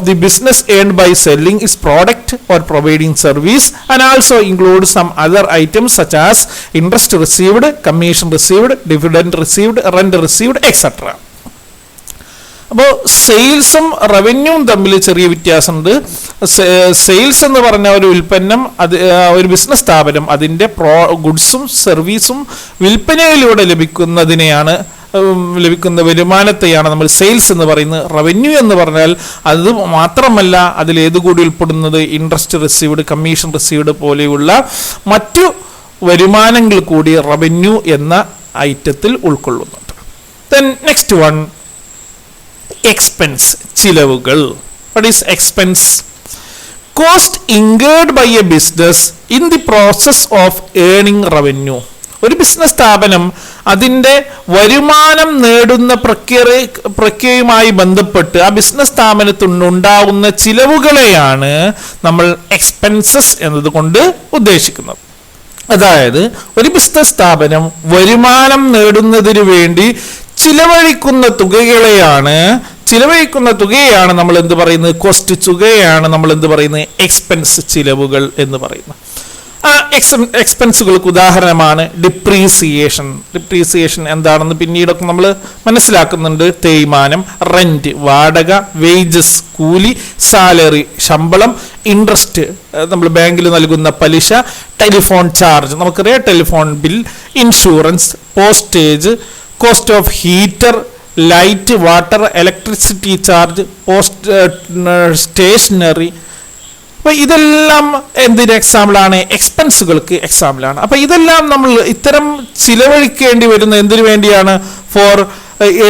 the business earned by selling its product or providing service, and also include some other items such as interest received, commission received, dividend received, rent received, etc. അപ്പോൾ സെയിൽസും റവന്യൂവും തമ്മിൽ ചെറിയ വ്യത്യാസമുണ്ട്. സെയിൽസ് എന്ന് പറഞ്ഞ ഒരു ഉൽപ്പന്നം, അത് ഒരു ബിസിനസ് സ്ഥാപനം അതിൻ്റെ ഗുഡ്സും സർവീസും വിൽപ്പനയിലൂടെ ലഭിക്കുന്ന വരുമാനത്തെയാണ് നമ്മൾ സെയിൽസ് എന്ന് പറയുന്നത്. റവന്യൂ എന്ന് പറഞ്ഞാൽ അത് മാത്രമല്ല, അതിലേത് കൂടി ഉൾപ്പെടുന്നത്? ഇൻട്രസ്റ്റ് റിസീവ്ഡ്, കമ്മീഷൻ റിസീവ്ഡ് പോലെയുള്ള മറ്റു വരുമാനങ്ങൾ കൂടി റവന്യൂ എന്ന ഐറ്റത്തിൽ ഉൾക്കൊള്ളുന്നുണ്ട്. ദെൻ നെക്സ്റ്റ് വൺ, എക്സ്പെൻസ്, ചിലവുകൾ. What is expense? Cost incurred by a business in the process of earning revenue. ഒരു ബിസിനസ് സ്ഥാപനം അതിൻ്റെ വരുമാനം നേടുന്ന പ്രക്രിയയുമായി ബന്ധപ്പെട്ട് ആ ബിസിനസ് സ്ഥാപനത്തിനുണ്ടാകുന്ന ചിലവുകളെയാണ് നമ്മൾ എക്സ്പെൻസസ് എന്നതുകൊണ്ട് ഉദ്ദേശിക്കുന്നത്. അതായത് ഒരു ബിസിനസ് സ്ഥാപനം വരുമാനം നേടുന്നതിന് വേണ്ടി ചിലവഴിക്കുന്ന തുകയാണ് നമ്മൾ എന്ത് പറയുന്നത്? കോസ്റ്റ്. തുകയാണ് നമ്മൾ എന്ത് പറയുന്നത്? എക്സ്പെൻസ്, ചിലവുകൾ എന്ന് പറയുന്നത്. ആ എക്സ്പെൻസുകൾക്ക് ഉദാഹരണമാണ് ഡിപ്രീസിയേഷൻ. ഡിപ്രീസിയേഷൻ എന്താണെന്ന് പിന്നീടൊക്കെ നമ്മൾ മനസ്സിലാക്കുന്നുണ്ട്. തേയ്മാനം, റെന്റ്, വാടക, വേജസ്, കൂലി, സാലറി, ശമ്പളം, ഇൻട്രസ്റ്റ്, നമ്മൾ ബാങ്കിൽ നൽകുന്ന പലിശ, ടെലിഫോൺ ചാർജ്, നമുക്കറിയാം telephone bill, insurance, postage, cost of heater, light, water, electricity charge, stationery. അപ്പോൾ ഇതെല്ലാം എന്തിന് എക്സാമ്പിളാണ്? എക്സ്പെൻസുകൾക്ക് എക്സാമ്പിളാണ്. അപ്പോൾ ഇതെല്ലാം നമ്മൾ ഇത്തരം ചിലവഴിക്കേണ്ടി വരുന്ന എന്തിനു വേണ്ടിയാണ്? ഫോർ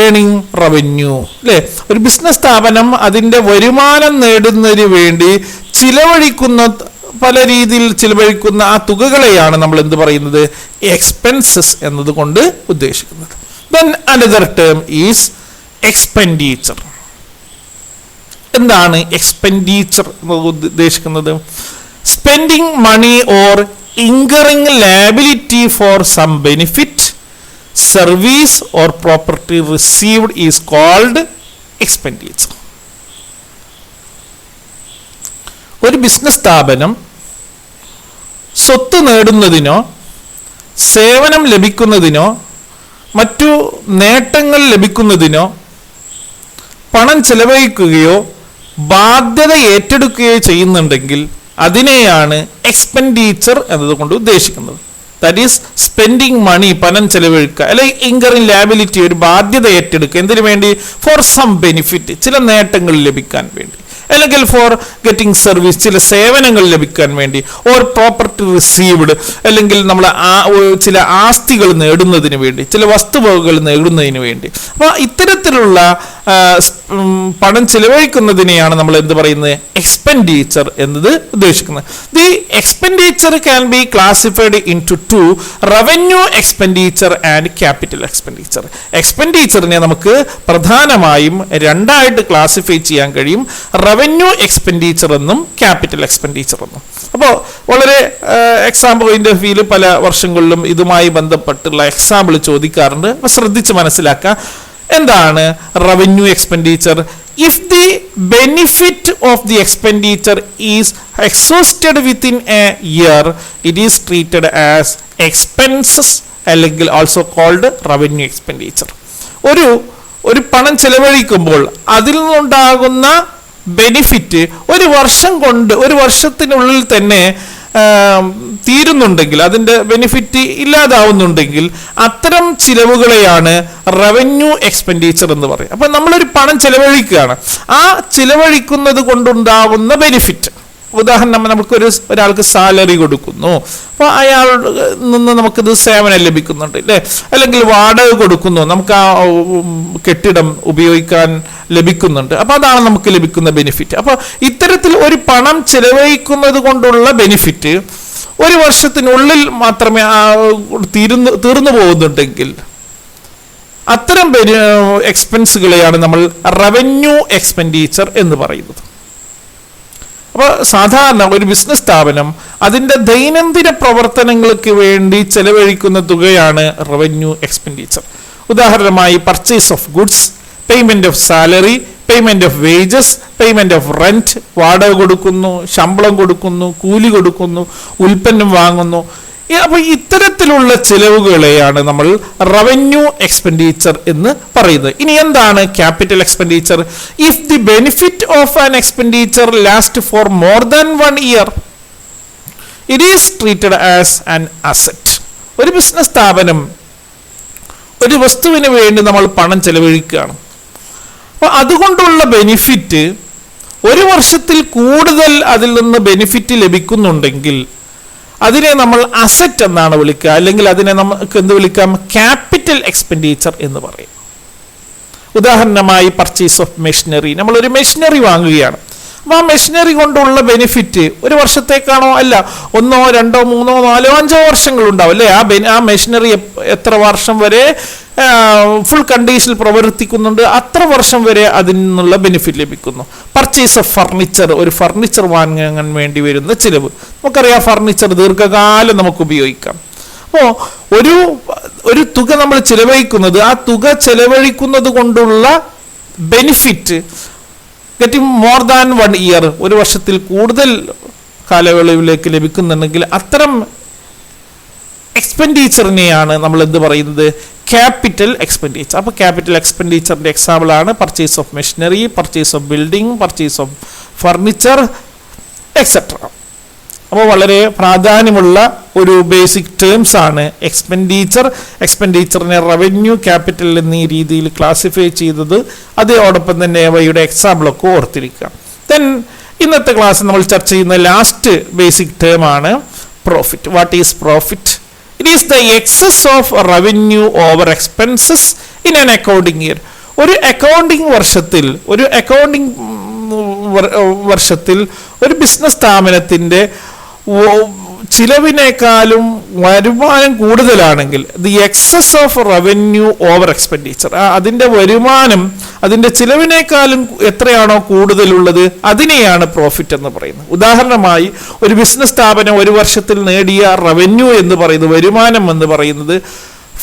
ഏണിംഗ് റവന്യൂ, അല്ലേ? ഒരു ബിസിനസ് സ്ഥാപനം അതിൻ്റെ വരുമാനം നേടുന്നതിന് വേണ്ടി ചിലവഴിക്കുന്ന, പല രീതിയിൽ ചിലവഴിക്കുന്ന ആ തുകകളെയാണ് നമ്മൾ എന്ത് പറയുന്നത്? എക്സ്പെൻസസ് എന്നതുകൊണ്ട് ഉദ്ദേശിക്കുന്നത്. Then another term is expenditure. എന്താണ് എക്സ്പെൻഡിച്ചർ ഉദ്ദേശിക്കുന്നത്? Spending money or incurring liability for some benefit, service or property received is called expenditure. ഒരു ബിസിനസ് സ്ഥാപനം സ്വത്ത് നേടുന്നതിനോ സേവനം ലഭിക്കുന്നതിനോ മറ്റു നേട്ടങ്ങൾ ലഭിക്കുന്നതിനോ പണം ചെലവഴിക്കുകയോ ബാധ്യത ഏറ്റെടുക്കുകയോ ചെയ്യുന്നുണ്ടെങ്കിൽ അതിനെയാണ് എക്സ്പെൻഡിച്ചർ എന്നതുകൊണ്ട് ഉദ്ദേശിക്കുന്നത്. ദാറ്റ് ഈസ് സ്പെൻഡിങ് മണി, പണം ചെലവഴിക്കുക, അല്ലെങ്കിൽ ഇൻകറിങ് ലയബിലിറ്റി, ഒരു ബാധ്യത ഏറ്റെടുക്കുക. എന്തിനു വേണ്ടി? ഫോർ സം ബെനിഫിറ്റ്, ചില നേട്ടങ്ങൾ ലഭിക്കാൻ വേണ്ടി, അല്ലെങ്കിൽ ഫോർ ഗെറ്റിംഗ് സർവീസ്, ചില സേവനങ്ങൾ ലഭിക്കാൻ വേണ്ടി, ഓർ പ്രോപ്പർട്ടി റിസീവ്ഡ്, അല്ലെങ്കിൽ നമ്മൾ ചില ആസ്തികൾ നേടുന്നതിന് വേണ്ടി, ചില വസ്തുവകകൾ നേടുന്നതിന് വേണ്ടി. അപ്പോൾ ഇത്തരത്തിലുള്ള പണം ചിലവഴിക്കുന്നതിനെയാണ് നമ്മൾ എന്ത് പറയുന്നത്? എക്സ്പെൻഡിച്ചർ എന്നത് ഉദ്ദേശിക്കുന്നത്. The expenditure can be classified in two revenue expenditure and capital expenditure. എക്സ്പെൻഡിച്ചറിനെ നമുക്ക് പ്രധാനമായും രണ്ടായിട്ട് ക്ലാസിഫൈ ചെയ്യാൻ കഴിയും: റവന്യൂ എക്സ്പെൻഡിച്ചർ എന്നും ക്യാപിറ്റൽ എക്സ്പെൻഡിച്ചർ എന്നും. അപ്പോൾ വളരെ എക്സാം പോയിന്റ് ഓഫ് വ്യൂവിൽ പല വർഷങ്ങളിലും ഇതുമായി ബന്ധപ്പെട്ടുള്ള എക്സാമ്പിൾ ചോദിക്കാറുണ്ട്. അപ്പോൾ ശ്രദ്ധിച്ച് മനസ്സിലാക്കുക, എന്താണ് revenue expenditure? If the benefit of the expenditure is exhausted within A year, it is treated as expenses, അല്ലെങ്കിൽ ഓൾസോ കോൾഡ് റവന്യൂ എക്സ്പെൻഡിച്ചർ. ഒരു പണം ചെലവഴിക്കുമ്പോൾ അതിൽ നിന്നുണ്ടാകുന്ന ബെനിഫിറ്റ് ഒരു വർഷത്തിനുള്ളിൽ തന്നെ തീരുന്നുണ്ടെങ്കിൽ, അതിൻ്റെ ബെനിഫിറ്റ് ഇല്ലാതാവുന്നുണ്ടെങ്കിൽ, അത്തരം ചിലവുകളെയാണ് റവന്യൂ എക്സ്പെൻഡിച്ചർ എന്ന് പറയും. അപ്പം നമ്മളൊരു പണം ചിലവഴിക്കുകയാണ്, ആ ചിലവഴിക്കുന്നത് കൊണ്ടുണ്ടാകുന്ന ബെനിഫിറ്റ്, ഉദാഹരണം ഒരാൾക്ക് സാലറി കൊടുക്കുന്നു, അപ്പോൾ അയാൾ നിന്ന് നമുക്കിത് സേവനം ലഭിക്കുന്നുണ്ട്, അല്ലേ? അല്ലെങ്കിൽ വാടക കൊടുക്കുന്നു, നമുക്ക് ആ കെട്ടിടം ഉപയോഗിക്കാൻ ലഭിക്കുന്നുണ്ട്, അപ്പോൾ അതാണ് നമുക്ക് ലഭിക്കുന്ന ബെനിഫിറ്റ്. അപ്പോൾ ഇത്തരത്തിൽ ഒരു പണം ചിലവഴിക്കുന്നത് കൊണ്ടുള്ള ബെനിഫിറ്റ് ഒരു വർഷത്തിനുള്ളിൽ മാത്രമേ തീർന്നു പോകുന്നുണ്ടെങ്കിൽ അത്തരം എക്സ്പെൻസുകളെയാണ് നമ്മൾ റവന്യൂ എക്സ്പെൻഡിച്ചർ എന്ന് പറയുന്നത്. അപ്പോൾ സാധാരണ ഒരു ബിസിനസ് സ്ഥാപനം അതിൻ്റെ ദൈനംദിന പ്രവർത്തനങ്ങൾക്ക് വേണ്ടി ചെലവഴിക്കുന്ന തുകയാണ് റവന്യൂ എക്സ്പെൻഡിച്ചർ. ഉദാഹരണമായി purchase of goods, payment of salary, payment of wages, payment of rent, വാടക കൊടുക്കുന്നു, ശമ്പളം കൊടുക്കുന്നു, കൂലി കൊടുക്കുന്നു, ഉൽപ്പന്നം വാങ്ങുന്നു. അപ്പോൾ ഇത്തരത്തിലുള്ള ചിലവുകളെയാണ് നമ്മൾ റവന്യൂ എക്സ്പെൻഡിച്ചർ എന്ന് പറയുന്നത്. ഇനി എന്താണ് capital expenditure? If the benefit of an expenditure last for more than 1 year, it is treated as an asset. ഒരു ബിസിനസ് സ്ഥാപനം ഒരു വസ്തുവിന് വേണ്ടി നമ്മൾ പണം ചെലവഴിക്കുകയാണ്, അപ്പോൾ അതുകൊണ്ടുള്ള ബെനിഫിറ്റ് ഒരു വർഷത്തിൽ കൂടുതൽ അതിൽ നിന്ന് ബെനിഫിറ്റ് ലഭിക്കുന്നുണ്ടെങ്കിൽ അതിനെ നമ്മൾ അസറ്റ് എന്നാണ് വിളിക്കുക, അല്ലെങ്കിൽ അതിനെ നമുക്ക് എന്ത് വിളിക്കാം? ക്യാപിറ്റൽ എക്സ്പെൻഡിച്ചർ എന്ന് പറയും. ഉദാഹരണമായി പർച്ചേസ് ഓഫ് മെഷീനറി, നമ്മളൊരു മെഷീനറി വാങ്ങുകയാണ്, അപ്പോൾ ആ മെഷീനറി കൊണ്ടുള്ള ബെനിഫിറ്റ് ഒരു വർഷത്തേക്കാണോ? അല്ല, 1, 2, 3, 4, 5 വർഷങ്ങളുണ്ടാവും, അല്ലേ? ആ മെഷീനറി എത്ര വർഷം വരെ ഫുൾ കണ്ടീഷനിൽ പ്രവർത്തിക്കുന്നുണ്ട്, അത്ര വർഷം വരെ അതിൽ നിന്നുള്ള ബെനിഫിറ്റ് ലഭിക്കുന്നു. പർച്ചേസ് ഓഫ് ഫർണിച്ചർ, ഒരു ഫർണിച്ചർ വാങ്ങാൻ വേണ്ടി വരുന്ന ചിലവ്, നമുക്കറിയാം ഫർണിച്ചർ ദീർഘകാലം നമുക്ക് ഉപയോഗിക്കാം. അപ്പോൾ ഒരു തുക നമ്മൾ ചിലവഴിക്കുന്നത്, ആ തുക ചിലവഴിക്കുന്നത് കൊണ്ടുള്ള benefit getting more than 1 year, ഒരു വർഷത്തിൽ കൂടുതൽ കാലയളവിലേക്ക് ലഭിക്കുന്നുണ്ടെങ്കിൽ അത്തരം എക്സ്പെൻഡിച്ചറിനെയാണ് നമ്മൾ എന്ത് പറയുന്നത്? Capital expenditure. അപ്പോൾ ക്യാപിറ്റൽ എക്സ്പെൻഡിച്ചറിൻ്റെ എക്സാമ്പിൾ ആണ് purchase of machinery, purchase of building, purchase of furniture etcetera. അപ്പോൾ വളരെ പ്രാധാന്യമുള്ള ഒരു ബേസിക് ടേംസ് ആണ് എക്സ്പെൻഡിച്ചറിനെ റവന്യൂ, ക്യാപിറ്റൽ എന്നീ രീതിയിൽ ക്ലാസിഫൈ ചെയ്തത്. അതോടൊപ്പം തന്നെ അവയുടെ എക്സാമ്പിളൊക്കെ ഓർത്തിരിക്കുക. ദെൻ ഇന്നത്തെ ക്ലാസ് നമ്മൾ ചർച്ച ചെയ്യുന്ന ലാസ്റ്റ് ബേസിക് ടേം ആണ് profit. What is profit? It is the excess of revenue over expenses in an accounting year. ഒരു അക്കൗണ്ടിങ് വർഷത്തിൽ ഒരു ബിസിനസ് സ്ഥാപനത്തിൻ്റെ ചിലവിനേക്കാളും വരുമാനം കൂടുതലാണെങ്കിൽ, the excess of revenue over expenditure, അതിൻ്റെ വരുമാനം അതിൻ്റെ ചിലവിനേക്കാളും എത്രയാണോ കൂടുതലുള്ളത് അതിനെയാണ് പ്രോഫിറ്റ് എന്ന് പറയുന്നത്. ഉദാഹരണമായി ഒരു ബിസിനസ് സ്ഥാപനം ഒരു വർഷത്തിൽ നേടിയ റവന്യൂ എന്ന് പറയുന്നത്, വരുമാനം എന്ന് പറയുന്നത്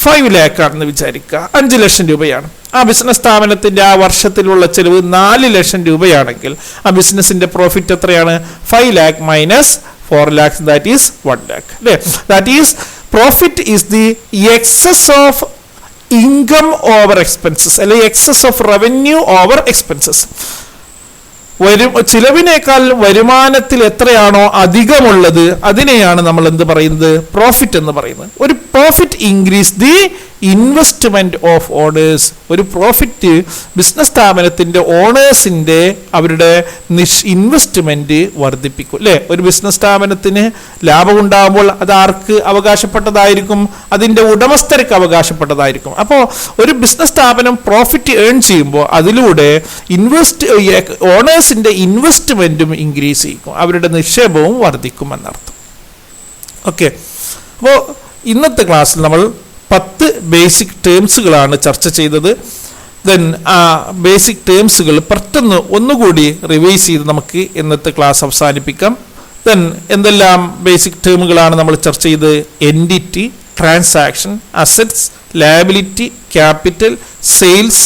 5 lakh ആണെന്ന് വിചാരിക്കുക. 5 ലക്ഷം രൂപയാണ്. ആ ബിസിനസ് സ്ഥാപനത്തിൻ്റെ ആ വർഷത്തിലുള്ള ചെലവ് 4 ലക്ഷം രൂപയാണെങ്കിൽ ആ ബിസിനസിന്റെ പ്രോഫിറ്റ് എത്രയാണ്? 5 lakh minus 4 lakhs, that is 1 lakh. That is, profit is the excess of income over expenses, അല്ലെങ്കിൽ excess of revenue over expenses. ചിലവിനേക്കാൾ വരുമാനത്തിൽ എത്രയാണോ അധികമുള്ളത് അതിനെയാണ് നമ്മൾ എന്ത് പറയുന്നത്? പ്രോഫിറ്റ് എന്ന് പറയുന്നത്. ഒരു profit increase the investment of owners. ഒരു പ്രോഫിറ്റ് ബിസിനസ് സ്ഥാപനത്തിന്റെ ഓണേഴ്സിന്റെ അവരുടെ ഇൻവെസ്റ്റ്മെന്റ് വർദ്ധിപ്പിക്കും, അല്ലേ? ഒരു ബിസിനസ് സ്ഥാപനത്തിന് ലാഭം ഉണ്ടാകുമ്പോൾ അത് ആർക്ക് അവകാശപ്പെട്ടതായിരിക്കും? അതിന്റെ ഉടമസ്ഥർക്ക് അവകാശപ്പെട്ടതായിരിക്കും. അപ്പോൾ ഒരു ബിസിനസ് സ്ഥാപനം പ്രോഫിറ്റ് ഏൺ ചെയ്യുമ്പോൾ അതിലൂടെ ഓണേഴ്സിന്റെ ഇൻവെസ്റ്റ്മെന്റും ഇൻക്രീസ് ചെയ്യും, അവരുടെ നിക്ഷേപവും വർദ്ധിക്കും എന്നർത്ഥം. ഓക്കെ, അപ്പോൾ ഇന്നത്തെ ക്ലാസ്സിൽ നമ്മൾ 10 ബേസിക് ടേംസുകളാണ് ചർച്ച ചെയ്തത്. ദെൻ ആ ബേസിക് ടേംസുകൾ പെട്ടെന്ന് ഒന്നുകൂടി റിവൈസ് ചെയ്ത് നമുക്ക് ഇന്നത്തെ ക്ലാസ് അവസാനിപ്പിക്കാം. ദെൻ എന്തെല്ലാം ബേസിക് ടേമുകളാണ് നമ്മൾ ചർച്ച ചെയ്തത്? Entity, transaction, assets, liability, capital, sales,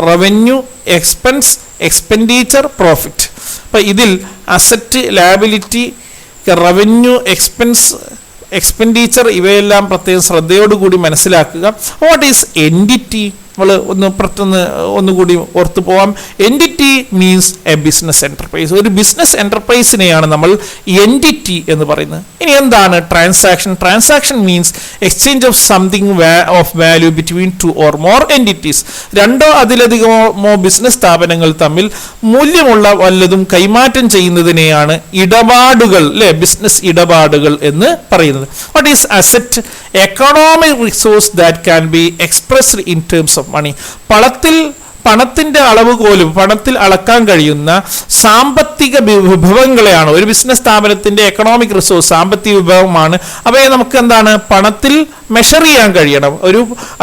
revenue, expense, expenditure, profit. അപ്പം ഇതിൽ asset, liability, revenue, expense, expenditure ഇവയെല്ലാം പ്രത്യേകം ശ്രദ്ധയോടുകൂടി മനസ്സിലാക്കുക. What is entity? നമ്മൾ ഒന്നുകൂടി ഓർത്തു പോവാം. Entity means A business enterprise. ഒരു ബിസിനസ് എന്റർപ്രൈസിനെയാണ് നമ്മൾ എൻറ്റിറ്റി എന്ന് പറയുന്നത്. ഇനി എന്താണ് transaction? Transaction means exchange of something of value between 2 or more entities. 2 അതിലധികമോ ബിസിനസ് സ്ഥാപനങ്ങൾ തമ്മിൽ മൂല്യമുള്ള വല്ലതും കൈമാറ്റം ചെയ്യുന്നതിനെയാണ് ഇടപാടുകൾ, അല്ലെ? ബിസിനസ് ഇടപാടുകൾ എന്ന് പറയുന്നത്. What is asset? Economic resource that can be expressed in terms of money. പണത്തിന്റെ അളവുകോലും പണത്തിൽ അളക്കാൻ കഴിയുന്ന സാമ്പത്തിക വിഭവങ്ങളെയാണ് ഒരു ബിസിനസ് സ്ഥാപനത്തിന്റെ എക്കണോമിക് റിസോഴ്സ്, സാമ്പത്തിക വിഭവമാണ്. അവയെ നമുക്ക് എന്താണ്? പണത്തിൽ മെഷർ ചെയ്യാൻ കഴിയണം.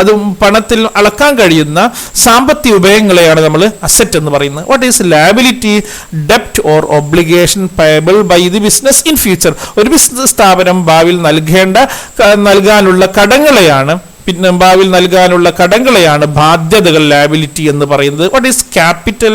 അത് പണത്തിൽ അളക്കാൻ കഴിയുന്ന സാമ്പത്തിക വിഭവങ്ങളെയാണ് നമ്മൾ അസറ്റ് എന്ന് പറയുന്നത്. What is liability? ഡെപ്റ്റ് or obligation payable by the business in future. ഒരു ബിസിനസ് സ്ഥാപനം ഭാവിയിൽ നൽകാനുള്ള കടങ്ങളെയാണ് ബാധ്യതകൾ, ലയബിലിറ്റി എന്ന് പറയുന്നത്. What is capital?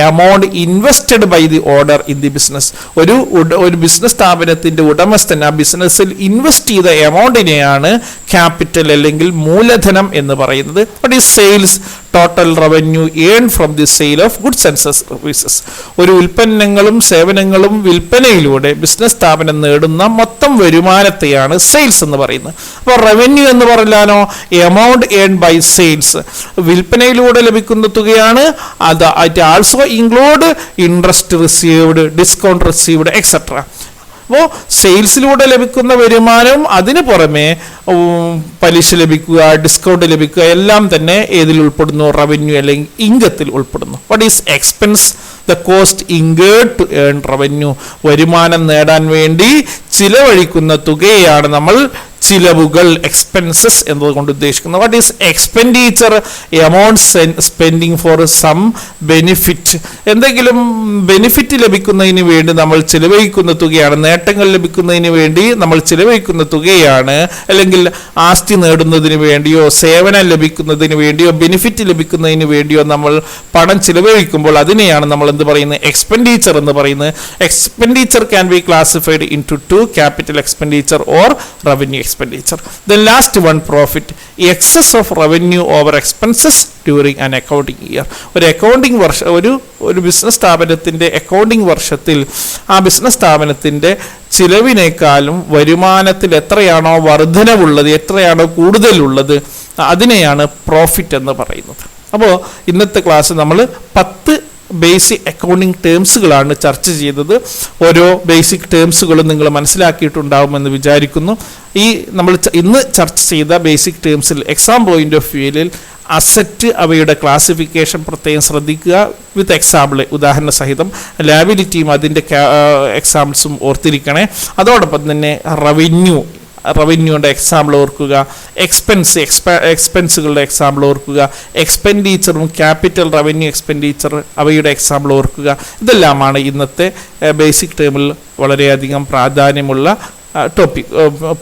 Amount invested by the order in the business. ഒരു ബിസിനസ് സ്ഥാപനത്തിന്റെ ഉടമസ്ഥൻ ആ ബിസിനസ്സിൽ ഇൻവെസ്റ്റ് ചെയ്ത എമൗണ്ടിനെയാണ് ക്യാപിറ്റൽ അല്ലെങ്കിൽ മൂലധനം എന്ന് പറയുന്നത്. What is sales? Total revenue earn from the sale of goods and services. ഒരു ഉൽപ്പന്നങ്ങളും സേവനങ്ങളും വിൽപ്പനയിലൂടെ ബിസിനസ് സ്ഥാപനം നേടുന്ന മൊത്തം വരുമാനത്തെയാണ് സെയിൽസ് എന്ന് പറയുന്നത്. അപ്പോൾ റവന്യൂ എന്ന് പറഞ്ഞാലോ എമൗണ്ട് ഏൺ ബൈ സെയിൽസ്, വിൽപ്പനയിലൂടെ ലഭിക്കുന്ന തുകയാണ്. അത് also include interest received, discount received, etcetera. അപ്പോൾ സെയിൽസിലൂടെ ലഭിക്കുന്ന വരുമാനം, അതിന് പുറമെ പലിശ ലഭിക്കുക, ഡിസ്കൗണ്ട് ലഭിക്കുക, എല്ലാം തന്നെ ഏതിൽ ഉൾപ്പെടുന്നു? റവന്യൂ അല്ലെങ്കിൽ ഇൻകത്തിൽ ഉൾപ്പെടുന്നു. What is expense? The cost incurred to earn revenue. വരുമാനം നേടാൻ വേണ്ടി ചിലവഴിക്കുന്ന തുകയാണ് നമ്മൾ ചിലവുകൾ, എക്സ്പെൻസസ് എന്നതുകൊണ്ട് ഉദ്ദേശിക്കുന്നത്. What is expenditure? Amount spending for some benefit. എന്തെങ്കിലും ബെനിഫിറ്റ് ലഭിക്കുന്നതിന് വേണ്ടി നമ്മൾ ചിലവഴിക്കുന്ന തുകയാണ്, നേട്ടങ്ങൾ ലഭിക്കുന്നതിന് വേണ്ടി നമ്മൾ ചിലവഴിക്കുന്ന തുകയാണ്. അല്ലെങ്കിൽ ആസ്തി നേടുന്നതിന് വേണ്ടിയോ സേവനം ലഭിക്കുന്നതിന് വേണ്ടിയോ ബെനിഫിറ്റ് ലഭിക്കുന്നതിന് വേണ്ടിയോ നമ്മൾ പണം ചിലവഴിക്കുമ്പോൾ അതിനെയാണ് നമ്മൾ എന്ത് പറയുന്നത്? എക്സ്പെൻഡിച്ചർ എന്ന് പറയുന്നത്. Expenditure can be classified in to 2, capital expenditure or revenue expenditure. expenditure. The last one, profit, excess of revenue over expenses during an accounting year. ഒരു അക്കൗണ്ടിങ് വർഷം ഒരു ബിസിനസ് സ്ഥാപനത്തിൻ്റെ അക്കൗണ്ടിങ് വർഷത്തിൽ ആ ബിസിനസ് സ്ഥാപനത്തിൻ്റെ ചിലവിനേക്കാളും വരുമാനത്തിൽ എത്രയാണോ വർധനവുള്ളത്, എത്രയാണോ കൂടുതലുള്ളത്, അതിനെയാണ് പ്രോഫിറ്റ് എന്ന് പറയുന്നത്. അപ്പോൾ ഇന്നത്തെ ക്ലാസ് നമ്മൾ 10 ബേസിക് അക്കൗണ്ടിങ് ടേംസുകളാണ് ചർച്ച ചെയ്തത്. ഓരോ ബേസിക് ടേംസുകളും നിങ്ങൾ മനസ്സിലാക്കിയിട്ടുണ്ടാവുമെന്ന് വിചാരിക്കുന്നു. ഈ നമ്മൾ ഇന്ന് ചർച്ച ചെയ്ത ബേസിക് ടേംസിൽ എക്സാം പോയിന്റ് ഓഫ് വ്യൂവിൽ അസറ്റ്, അവയുടെ ക്ലാസിഫിക്കേഷൻ പ്രത്യേകം ശ്രദ്ധിക്കുക. വിത്ത് എക്സാമ്പിൾ, ഉദാഹരണ സഹിതം. ലാബിലിറ്റിയും അതിൻ്റെ എക്സാമ്പിൾസും ഓർത്തിരിക്കണേ. അതോടൊപ്പം തന്നെ റവന്യൂൻ്റെ എക്സാമ്പിൾ ഓർക്കുക, എക്സ്പെൻസുകളുടെ എക്സാമ്പിൾ ഓർക്കുക, എക്സ്പെൻഡിച്ചറും ക്യാപിറ്റൽ റവന്യൂ എക്സ്പെൻഡിച്ചർ അവയുടെ എക്സാമ്പിൾ ഓർക്കുക. ഇതെല്ലാമാണ് ഇന്നത്തെ ബേസിക് ടേമിൽ വളരെയധികം പ്രാധാന്യമുള്ള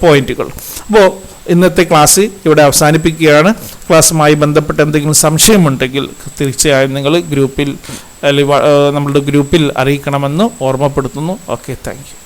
പോയിന്റുകൾ. അപ്പോൾ ഇന്നത്തെ ക്ലാസ് ഇവിടെ അവസാനിപ്പിക്കുകയാണ്. ക്ലാസ്സുമായി ബന്ധപ്പെട്ട് എന്തെങ്കിലും സംശയമുണ്ടെങ്കിൽ തീർച്ചയായും നിങ്ങൾ ഗ്രൂപ്പിൽ, നമ്മളുടെ ഗ്രൂപ്പിൽ അറിയിക്കണമെന്ന് ഓർമ്മപ്പെടുത്തുന്നു. Okay, thank you.